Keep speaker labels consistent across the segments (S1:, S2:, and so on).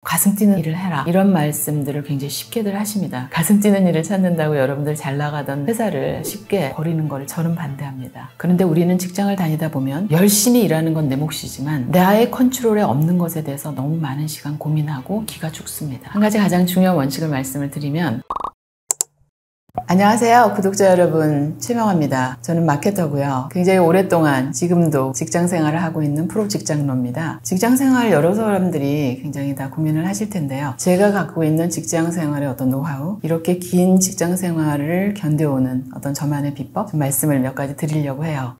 S1: 가슴 뛰는 일을 해라, 이런 말씀들을 굉장히 쉽게들 하십니다. 가슴 뛰는 일을 찾는다고 여러분들 잘 나가던 회사를 쉽게 버리는 걸 저는 반대합니다. 그런데 우리는 직장을 다니다 보면 열심히 일하는 건 내 몫이지만 나의 컨트롤에 없는 것에 대해서 너무 많은 시간 고민하고 기가 죽습니다. 한 가지 가장 중요한 원칙을 말씀을 드리면, 안녕하세요 구독자 여러분, 최명아입니다. 저는 마케터고요. 굉장히 오랫동안 지금도 직장생활을 하고 있는 프로 직장러입니다. 직장생활 여러 사람들이 굉장히 다 고민을 하실 텐데요. 제가 갖고 있는 직장생활의 어떤 노하우, 이렇게 긴 직장생활을 견뎌오는 어떤 저만의 비법, 좀 말씀을 몇 가지 드리려고 해요.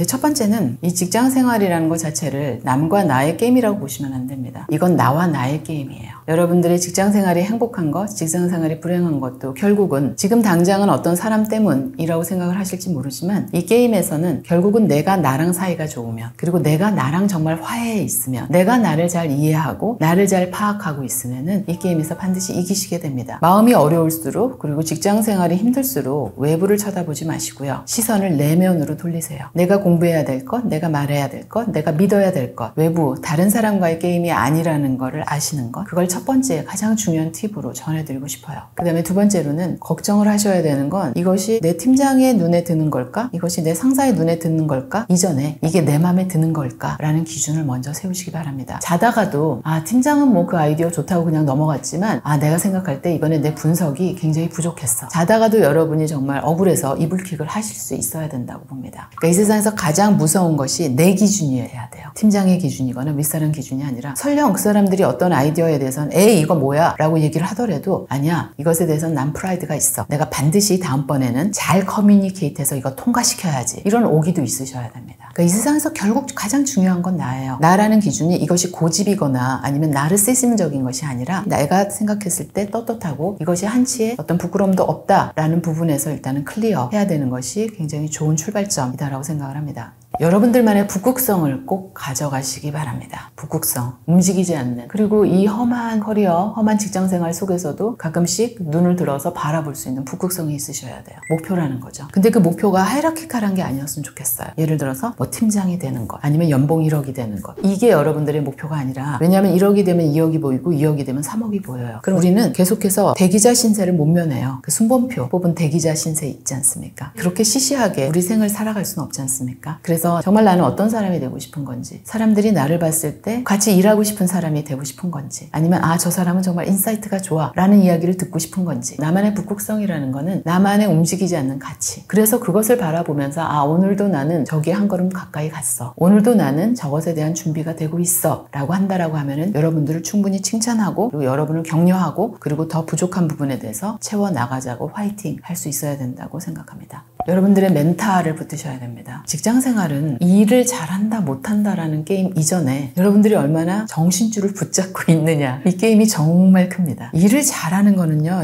S1: 첫 번째는 이 직장생활이라는 것 자체를 남과 나의 게임이라고 보시면 안 됩니다. 이건 나와 나의 게임이에요. 여러분들의 직장생활이 행복한 것, 직장생활이 불행한 것도 결국은 지금 당장은 어떤 사람 때문이라고 생각을 하실지 모르지만 이 게임에서는 결국은 내가 나랑 사이가 좋으면, 그리고 내가 나랑 정말 화해해 있으면, 내가 나를 잘 이해하고 나를 잘 파악하고 있으면은 이 게임에서 반드시 이기시게 됩니다. 마음이 어려울수록, 그리고 직장생활이 힘들수록 외부를 쳐다보지 마시고요. 시선을 내면으로 돌리세요. 내가 공부해야 될 것, 내가 말해야 될 것, 내가 믿어야 될 것, 외부 다른 사람과의 게임이 아니라는 것을 아시는 것, 그걸 첫 번째 가장 중요한 팁으로 전해드리고 싶어요. 그 다음에 두 번째로는 걱정을 하셔야 되는 건, 이것이 내 팀장의 눈에 드는 걸까? 이것이 내 상사의 눈에 드는 걸까? 이전에 이게 내 마음에 드는 걸까? 라는 기준을 먼저 세우시기 바랍니다. 자다가도 팀장은 뭐 그 아이디어 좋다고 그냥 넘어갔지만 내가 생각할 때 이번에 내 분석이 굉장히 부족했어. 자다가도 여러분이 정말 억울해서 이불킥을 하실 수 있어야 된다고 봅니다. 그러니까 이 세상에서 가장 무서운 것이 내 기준이어야 돼요. 팀장의 기준이거나 윗사람 기준이 아니라, 설령 그 사람들이 어떤 아이디어에 대해서는 에이 이거 뭐야 라고 얘기를 하더라도, 아니야, 이것에 대해서는 난 프라이드가 있어, 내가 반드시 다음번에는 잘 커뮤니케이트해서 이거 통과시켜야지, 이런 오기도 있으셔야 됩니다. 그러니까 이 세상에서 결국 가장 중요한 건 나예요. 나라는 기준이 이것이 고집이거나 아니면 나르시즘적인 것이 아니라, 내가 생각했을 때 떳떳하고 이것이 한치의 어떤 부끄러움도 없다라는 부분에서 일단은 클리어 해야 되는 것이 굉장히 좋은 출발점이다라고 생각을 합니다. 여러분들만의 북극성을 꼭 가져가시기 바랍니다. 북극성, 움직이지 않는, 그리고 이 험한 커리어, 험한 직장생활 속에서도 가끔씩 눈을 들어서 바라볼 수 있는 북극성이 있으셔야 돼요. 목표라는 거죠. 근데 그 목표가 하이라키칼한 게 아니었으면 좋겠어요. 예를 들어서 뭐 팀장이 되는 것, 아니면 연봉 1억이 되는 것, 이게 여러분들의 목표가 아니라, 왜냐하면 1억이 되면 2억이 보이고 2억이 되면 3억이 보여요. 그럼 우리는 계속해서 대기자 신세를 못 면해요. 그 순번표 뽑은 대기자 신세 있지 않습니까? 그렇게 시시하게 우리 생을 살아갈 수는 없지 않습니까? 그래서 정말 나는 어떤 사람이 되고 싶은 건지, 사람들이 나를 봤을 때 같이 일하고 싶은 사람이 되고 싶은 건지, 아니면 저 사람은 정말 인사이트가 좋아 라는 이야기를 듣고 싶은 건지. 나만의 북극성이라는 거는 나만의 움직이지 않는 가치, 그래서 그것을 바라보면서 오늘도 나는 저기에 한 걸음 가까이 갔어, 오늘도 나는 저것에 대한 준비가 되고 있어 라고 한다라고 하면은 여러분들을 충분히 칭찬하고, 그리고 여러분을 격려하고, 그리고 더 부족한 부분에 대해서 채워나가자고 화이팅 할 수 있어야 된다고 생각합니다. 여러분들의 멘탈을 붙드셔야 됩니다. 직장생활은 일을 잘한다 못한다라는 게임 이전에 여러분들이 얼마나 정신줄을 붙잡고 있느냐, 이 게임이 정말 큽니다. 일을 잘하는 거는요,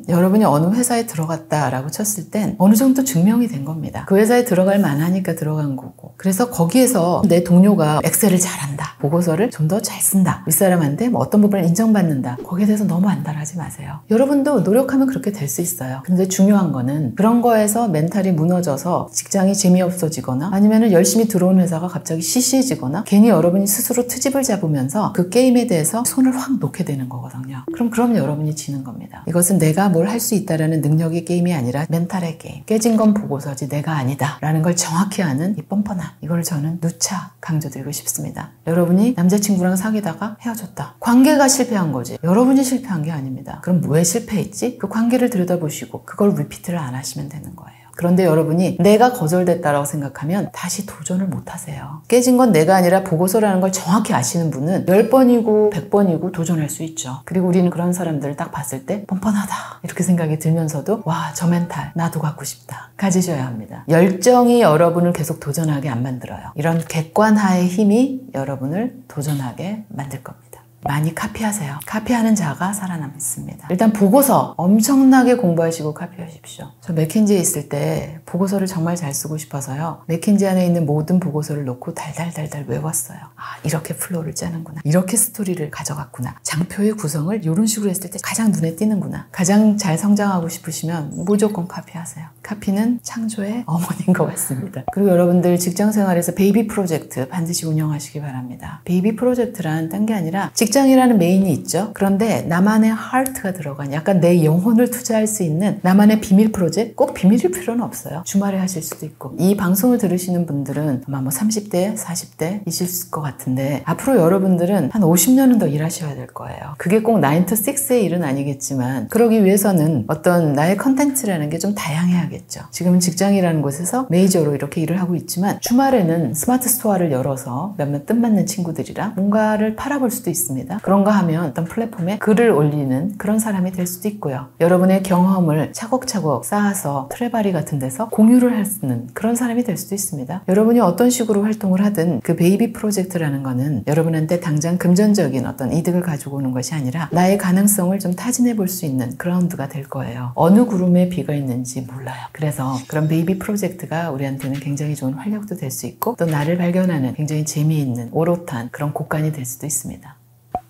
S1: 여러분이 어느 회사에 들어갔다라고 쳤을 땐 어느 정도 증명이 된 겁니다. 그 회사에 들어갈 만하니까 들어간 거고, 그래서 거기에서 내 동료가 엑셀을 잘한다, 보고서를 좀 더 잘 쓴다, 윗사람한테 뭐 어떤 부분을 인정받는다, 거기에 대해서 너무 안달하지 마세요. 여러분도 노력하면 그렇게 될 수 있어요. 근데 중요한 거는 그런 거에서 멘탈이 무너져서 직장이 재미없어지거나, 아니면 열심히 들어온 회사가 갑자기 시시해지거나, 괜히 여러분이 스스로 트집을 잡으면서 그 게임에 대해서 손을 확 놓게 되는 거거든요. 그럼 여러분이 지는 겁니다. 이것은 내가 뭘 할 수 있다라는 능력의 게임이 아니라 멘탈의 게임. 깨진 건 보고서지 내가 아니다 라는 걸 정확히 아는 이 뻔뻔함, 이걸 저는 누차 강조드리고 싶습니다. 여러분이 남자친구랑 사귀다가 헤어졌다, 관계가 실패한 거지, 여러분이 실패한 게 아닙니다. 그럼 왜 실패했지? 그 관계를 들여다보시고 그걸 리피트를 안 하시면 되는 거예요. 그런데 여러분이 내가 거절됐다라고 생각하면 다시 도전을 못 하세요. 깨진 건 내가 아니라 보고서라는 걸 정확히 아시는 분은 10번이고 100번이고 도전할 수 있죠. 그리고 우리는 그런 사람들을 딱 봤을 때 뻔뻔하다 이렇게 생각이 들면서도 저 멘탈 나도 갖고 싶다 가지셔야 합니다. 열정이 여러분을 계속 도전하게 안 만들어요. 이런 객관화의 힘이 여러분을 도전하게 만들 겁니다. 많이 카피하세요. 카피하는 자가 살아남습니다. 일단 보고서 엄청나게 공부하시고 카피하십시오. 저 맥킨지에 있을 때 보고서를 정말 잘 쓰고 싶어서요, 맥킨지 안에 있는 모든 보고서를 놓고 달달달달 외웠어요. 이렇게 플로우를 짜는구나, 이렇게 스토리를 가져갔구나, 장표의 구성을 이런 식으로 했을 때 가장 눈에 띄는구나. 가장 잘 성장하고 싶으시면 무조건 카피하세요. 카피는 창조의 어머니인 것 같습니다. 그리고 여러분들 직장생활에서 베이비 프로젝트 반드시 운영하시기 바랍니다. 베이비 프로젝트란 딴 게 아니라 직장이라는 메인이 있죠. 그런데 나만의 하트가 들어간 약간 내 영혼을 투자할 수 있는 나만의 비밀 프로젝트, 꼭 비밀일 필요는 없어요. 주말에 하실 수도 있고. 이 방송을 들으시는 분들은 아마 뭐 30대, 40대이실 것 같은데 앞으로 여러분들은 한 50년은 더 일하셔야 될 거예요. 그게 꼭 9 to 6의 일은 아니겠지만 그러기 위해서는 어떤 나의 컨텐츠라는 게 좀 다양해야겠죠. 지금은 직장이라는 곳에서 메이저로 이렇게 일을 하고 있지만 주말에는 스마트 스토어를 열어서 몇몇 뜻맞는 친구들이랑 뭔가를 팔아볼 수도 있습니다. 그런가 하면 어떤 플랫폼에 글을 올리는 그런 사람이 될 수도 있고요. 여러분의 경험을 차곡차곡 쌓아서 트레바리 같은 데서 공유를 할 수 있는 그런 사람이 될 수도 있습니다. 여러분이 어떤 식으로 활동을 하든 그 베이비 프로젝트라는 거는 여러분한테 당장 금전적인 어떤 이득을 가지고 오는 것이 아니라 나의 가능성을 좀 타진해 볼 수 있는 그라운드가 될 거예요. 어느 구름에 비가 있는지 몰라요. 그래서 그런 베이비 프로젝트가 우리한테는 굉장히 좋은 활력도 될 수 있고 또 나를 발견하는 굉장히 재미있는 오롯한 그런 곳간이 될 수도 있습니다.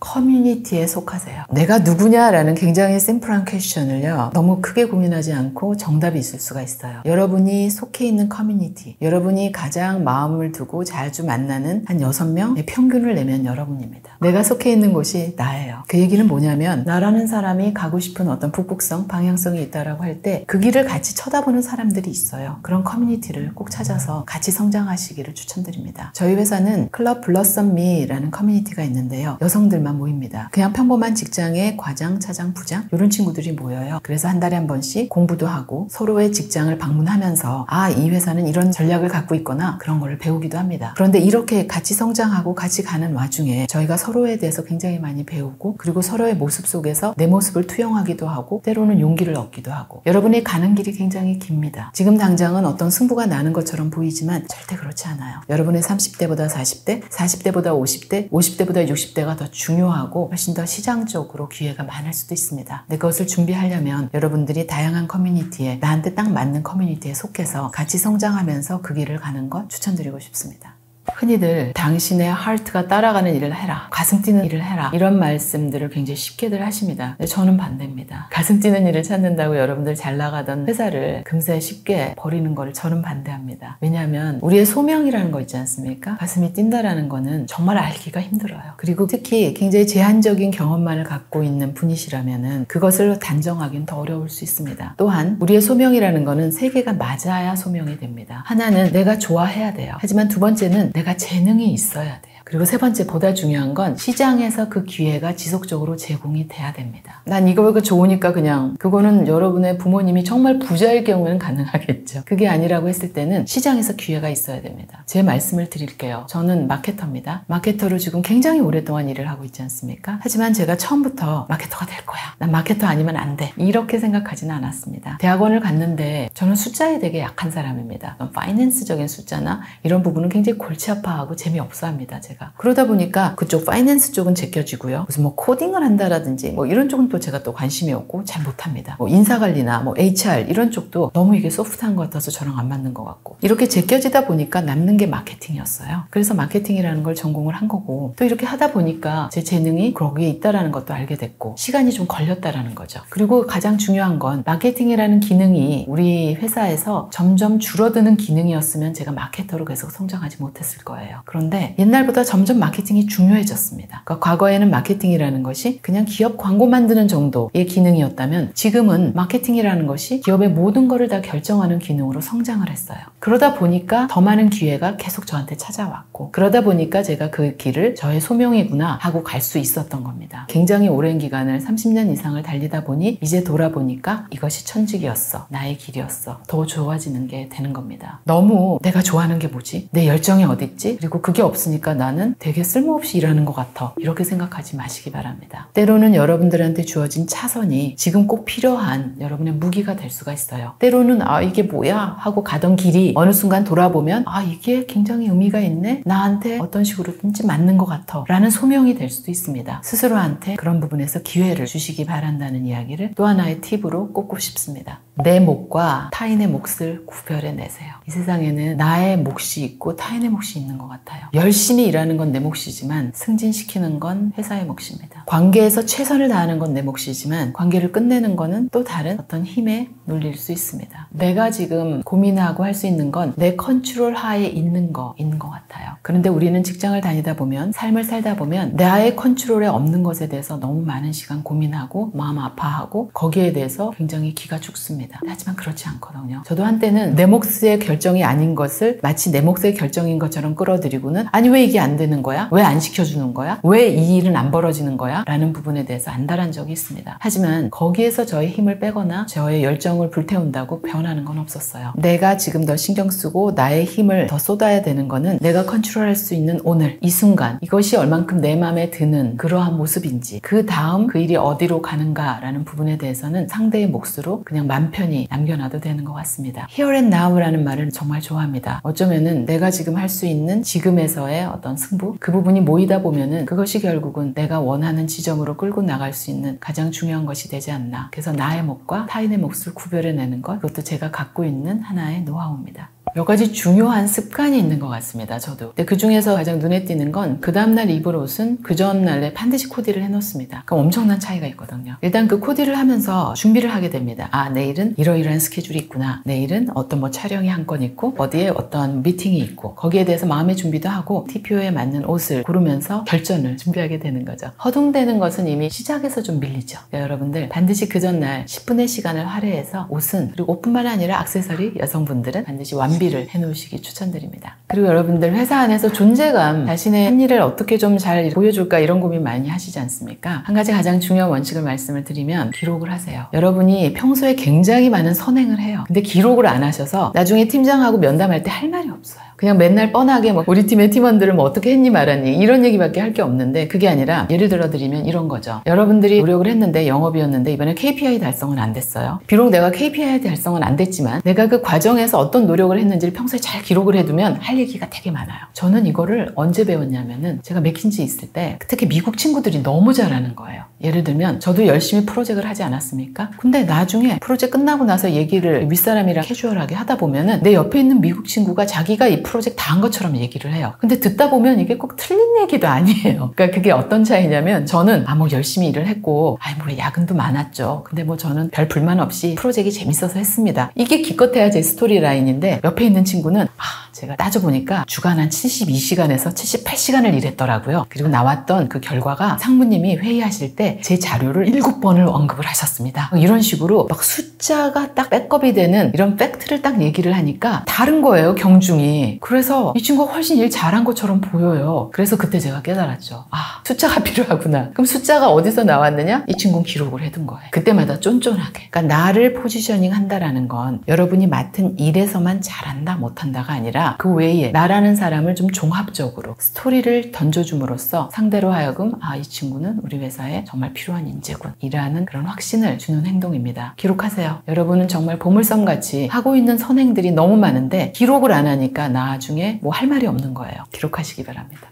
S1: 커뮤니티에 속하세요. 내가 누구냐라는 굉장히 심플한 퀘스천을요. 너무 크게 고민하지 않고 정답이 있을 수가 있어요. 여러분이 속해 있는 커뮤니티, 여러분이 가장 마음을 두고 자주 만나는 한 6명의 평균을 내면 여러분입니다. 내가 속해 있는 곳이 나예요. 그 얘기는 뭐냐면 나라는 사람이 가고 싶은 어떤 북극성, 방향성이 있다라고 할 때 그 길을 같이 쳐다보는 사람들이 있어요. 그런 커뮤니티를 꼭 찾아서 같이 성장하시기를 추천드립니다. 저희 회사는 클럽 블러썸미라는 커뮤니티가 있는데요. 여성들만 모입니다. 그냥 평범한 직장의 과장, 차장, 부장 이런 친구들이 모여요. 그래서 한 달에 한 번씩 공부도 하고 서로의 직장을 방문하면서 이 회사는 이런 전략을 갖고 있거나 그런 걸 배우기도 합니다. 그런데 이렇게 같이 성장하고 같이 가는 와중에 저희가 서로에 대해서 굉장히 많이 배우고 그리고 서로의 모습 속에서 내 모습을 투영하기도 하고 때로는 용기를 얻기도 하고 여러분의 가는 길이 굉장히 깁니다. 지금 당장은 어떤 승부가 나는 것처럼 보이지만 절대 그렇지 않아요. 여러분의 30대보다 40대, 40대보다 50대, 50대보다 60대가 더 중요하고 훨씬 더 시장적으로 기회가 많을 수도 있습니다. 근데 그것을 준비하려면 여러분들이 다양한 커뮤니티에 나한테 딱 맞는 커뮤니티에 속해서 같이 성장하면서 그 길을 가는 것 추천드리고 싶습니다. 흔히들 당신의 하트가 따라가는 일을 해라, 가슴 뛰는 일을 해라 이런 말씀들을 굉장히 쉽게들 하십니다. 근데 저는 반대입니다. 가슴 뛰는 일을 찾는다고 여러분들 잘 나가던 회사를 금세 쉽게 버리는 거를 저는 반대합니다. 왜냐하면 우리의 소명이라는 거 있지 않습니까? 가슴이 뛴다라는 거는 정말 알기가 힘들어요. 그리고 특히 굉장히 제한적인 경험만을 갖고 있는 분이시라면 그것을 단정하기는 더 어려울 수 있습니다. 또한 우리의 소명이라는 거는 세 개가 맞아야 소명이 됩니다. 하나는 내가 좋아해야 돼요. 하지만 두 번째는 내가 재능이 있어야 돼요. 그리고 세 번째 보다 중요한 건 시장에서 그 기회가 지속적으로 제공이 돼야 됩니다. 난 이거 좋으니까 그냥 그거는 여러분의 부모님이 정말 부자일 경우에는 가능하겠죠. 그게 아니라고 했을 때는 시장에서 기회가 있어야 됩니다. 제 말씀을 드릴게요. 저는 마케터입니다. 마케터로 지금 굉장히 오랫동안 일을 하고 있지 않습니까? 하지만 제가 처음부터 마케터가 될 거야. 난 마케터 아니면 안 돼. 이렇게 생각하지는 않았습니다. 대학원을 갔는데 저는 숫자에 되게 약한 사람입니다. 파이낸스적인 숫자나 이런 부분은 굉장히 골치 아파하고 재미없어 합니다. 제가. 그러다 보니까 그쪽 파이낸스 쪽은 제껴지고요. 무슨 뭐 코딩을 한다라든지 뭐 이런 쪽은 또 제가 또 관심이 없고 잘 못합니다. 뭐 인사관리나 뭐 HR 이런 쪽도 너무 이게 소프트한 것 같아서 저랑 안 맞는 것 같고 이렇게 제껴지다 보니까 남는 게 마케팅이었어요. 그래서 마케팅이라는 걸 전공을 한 거고 또 이렇게 하다 보니까 제 재능이 거기에 있다라는 것도 알게 됐고 시간이 좀 걸렸다라는 거죠. 그리고 가장 중요한 건 마케팅이라는 기능이 우리 회사에서 점점 줄어드는 기능이었으면 제가 마케터로 계속 성장하지 못했을 거예요. 그런데 옛날보다 점점 마케팅이 중요해졌습니다. 그러니까 과거에는 마케팅이라는 것이 그냥 기업 광고 만드는 정도의 기능이었다면 지금은 마케팅이라는 것이 기업의 모든 것을 다 결정하는 기능으로 성장을 했어요. 그러다 보니까 더 많은 기회가 계속 저한테 찾아왔고 그러다 보니까 제가 그 길을 저의 소명이구나 하고 갈 수 있었던 겁니다. 굉장히 오랜 기간을 30년 이상을 달리다 보니 이제 돌아보니까 이것이 천직이었어. 나의 길이었어. 더 좋아지는 게 되는 겁니다. 너무 내가 좋아하는 게 뭐지? 내 열정이 어딨지? 그리고 그게 없으니까 나는 되게 쓸모없이 일하는 것 같아. 이렇게 생각하지 마시기 바랍니다. 때로는 여러분들한테 주어진 차선이 지금 꼭 필요한 여러분의 무기가 될 수가 있어요. 때로는 이게 뭐야? 하고 가던 길이 어느 순간 돌아보면 이게 굉장히 의미가 있네? 나한테 어떤 식으로든지 맞는 것 같아. 라는 소명이 될 수도 있습니다. 스스로한테 그런 부분에서 기회를 주시기 바란다는 이야기를 또 하나의 팁으로 꼽고 싶습니다. 내 몫과 타인의 몫을 구별해내세요. 이 세상에는 나의 몫이 있고 타인의 몫이 있는 것 같아요. 열심히 일하는 일하는 건 내 몫이지만 승진시키는 건 회사의 몫입니다. 관계에서 최선을 다하는 건 내 몫이지만 관계를 끝내는 거는 또 다른 어떤 힘에 눌릴 수 있습니다. 내가 지금 고민하고 할 수 있는 건 내 컨트롤 하에 있는 거인 것 같아요. 그런데 우리는 직장을 다니다 보면, 삶을 살다 보면 나의 컨트롤에 없는 것에 대해서 너무 많은 시간 고민하고 마음 아파하고 거기에 대해서 굉장히 기가 죽습니다. 하지만 그렇지 않거든요. 저도 한때는 내 몫의 결정이 아닌 것을 마치 내 몫의 결정인 것처럼 끌어들이고는 아니 왜 이게 안 되는 거야? 왜 안 시켜주는 거야? 왜 이 일은 안 벌어지는 거야? 라는 부분에 대해서 안달한 적이 있습니다. 하지만 거기에서 저의 힘을 빼거나 저의 열정을 불태운다고 변하는 건 없었어요. 내가 지금 더 신경 쓰고 나의 힘을 더 쏟아야 되는 거는 내가 컨트롤할 수 있는 오늘, 이 순간, 이것이 얼만큼 내 마음에 드는 그러한 모습인지, 그 다음 그 일이 어디로 가는가라는 부분에 대해서는 상대의 몫으로 그냥 맘 편히 남겨놔도 되는 것 같습니다. Here and now라는 말을 정말 좋아합니다. 어쩌면은 내가 지금 할 수 있는 지금에서의 어떤 승부, 그 부분이 모이다 보면은 그것이 결국은 내가 원하는 지점으로 끌고 나갈 수 있는 가장 중요한 것이 되지 않나. 그래서 나의 몫과 타인의 몫을 구별해내는 것, 그것도 제가 갖고 있는 하나의 노하우입니다. 몇 가지 중요한 습관이 있는 것 같습니다. 저도. 근데 그 중에서 가장 눈에 띄는 건 그 다음날 입을 옷은 그 전날에 반드시 코디를 해놓습니다. 그럼 엄청난 차이가 있거든요. 일단 그 코디를 하면서 준비를 하게 됩니다. 아, 내일은 이러이러한 스케줄이 있구나. 내일은 어떤 뭐 촬영이 한 건 있고 어디에 어떤 미팅이 있고 거기에 대해서 마음의 준비도 하고 TPO에 맞는 옷을 고르면서 결전을 준비하게 되는 거죠. 허둥대는 것은 이미 시작에서 좀 밀리죠. 그러니까 여러분들 반드시 그 전날 10분의 시간을 할애해서 옷은, 그리고 옷뿐만 아니라 액세서리, 여성분들은 반드시 완비를 해놓으시기 추천드립니다. 그리고 여러분들 회사 안에서 존재감, 자신의 한 일을 어떻게 좀 잘 보여줄까 이런 고민 많이 하시지 않습니까? 한 가지 가장 중요한 원칙을 말씀을 드리면 기록을 하세요. 여러분이 평소에 굉장히 많은 선행을 해요. 근데 기록을 안 하셔서 나중에 팀장하고 면담할 때 할 말이 없어요. 그냥 맨날 뻔하게 뭐 우리 팀의 팀원들은 뭐 어떻게 했니 말았니 이런 얘기밖에 할 게 없는데, 그게 아니라 예를 들어 드리면 이런 거죠. 여러분들이 노력을 했는데 영업이었는데 이번에 KPI 달성은 안 됐어요. 비록 내가 KPI 달성은 안 됐지만 내가 그 과정에서 어떤 노력을 했는지를 평소에 잘 기록을 해두면 할 얘기가 되게 많아요. 저는 이거를 언제 배웠냐면은 제가 맥킨지 있을 때 특히 미국 친구들이 너무 잘하는 거예요. 예를 들면 저도 열심히 프로젝트를 하지 않았습니까? 근데 나중에 프로젝트 끝나고 나서 얘기를 윗사람이랑 캐주얼하게 하다 보면은 내 옆에 있는 미국 친구가 자기가 이 프로젝트 다 한 것처럼 얘기를 해요. 근데 듣다 보면 이게 꼭 틀린 얘기도 아니에요. 그러니까 그게 어떤 차이냐면 저는 뭐 열심히 일을 했고 뭐 야근도 많았죠. 근데 뭐 저는 별 불만 없이 프로젝트가 재밌어서 했습니다. 이게 기껏해야 제 스토리 라인인데 옆에 있는 친구는 제가 따져보니까 주간 한 72시간에서 78시간을 일했더라고요. 그리고 나왔던 그 결과가 상무님이 회의하실 때 제 자료를 7번을 언급을 하셨습니다. 이런 식으로 막 숫자가 딱 백업이 되는 이런 팩트를 딱 얘기를 하니까 다른 거예요, 경중이. 그래서 이 친구가 훨씬 일 잘한 것처럼 보여요. 그래서 그때 제가 깨달았죠. 숫자가 필요하구나. 그럼 숫자가 어디서 나왔느냐? 이 친구는 기록을 해둔 거예요. 그때마다 쫀쫀하게. 그러니까 나를 포지셔닝 한다라는 건 여러분이 맡은 일에서만 잘한다 못한다가 아니라 그 외에 나라는 사람을 좀 종합적으로 스토리를 던져줌으로써 상대로 하여금 이 친구는 우리 회사에 정말 필요한 인재군 이라는 그런 확신을 주는 행동입니다. 기록하세요. 여러분은 정말 보물섬같이 하고 있는 선행들이 너무 많은데 기록을 안 하니까 나중에 뭐 할 말이 없는 거예요. 기록하시기 바랍니다.